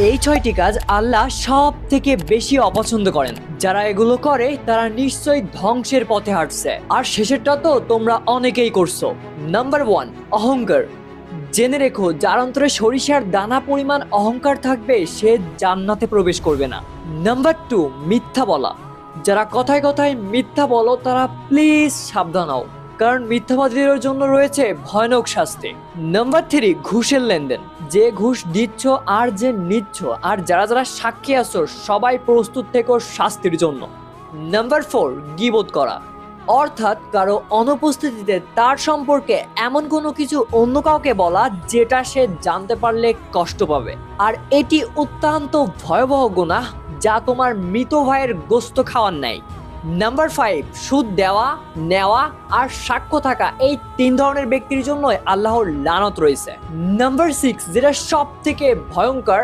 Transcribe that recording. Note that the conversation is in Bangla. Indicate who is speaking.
Speaker 1: এই 6টি কাজ আল্লাহ সব থেকে বেশি অপছন্দ করেন। যারা এগুলো করে তারা নিশ্চয়ই ধ্বংসের পথে হাঁটছে। আর শেষেরটা তো তোমরা অনেকেই করছো। নাম্বার 1, অহংকার। জেনে রেখো, যার অন্তরে সরিষার দানা পরিমাণ অহংকার থাকবে সে জান্নাতে প্রবেশ করবে না। নাম্বার 2, মিথ্যা বলা। যারা কথায় কথায় মিথ্যা বলো তারা প্লিজ সাবধান হও, কারণ মিথ্যাবাদীদের জন্য রয়েছে ভয়ানক শাস্তি। নাম্বার 3, ঘুষের লেনদেন। যে ঘুষ দিচ্ছ আর যে নিচ্ছ আর যারা যারা সাক্ষী আছো সবাই প্রস্তুত থেকো শাস্তির জন্য। নাম্বার 4, গীবত করা। অর্থাৎ কারো অনুপস্থিতিতে তার সম্পর্কে এমন কোনো কিছু অন্য কাউকে বলা যেটা সে জানতে পারলে কষ্ট পাবে। আর এটি অত্যন্ত ভয়াবহ গুনাহ, যা তোমার মৃত ভাইয়ের গোস্ত খাওয়ার ন্যায়। নাম্বার 5, সুদ দেওয়া, নেওয়া আর সাক্ষ্য থাকা। এই 3 ধরনের ব্যক্তির জন্য আল্লাহর লানত রয়েছে। নাম্বার 6, যেটা সব থেকে ভয়ঙ্কর,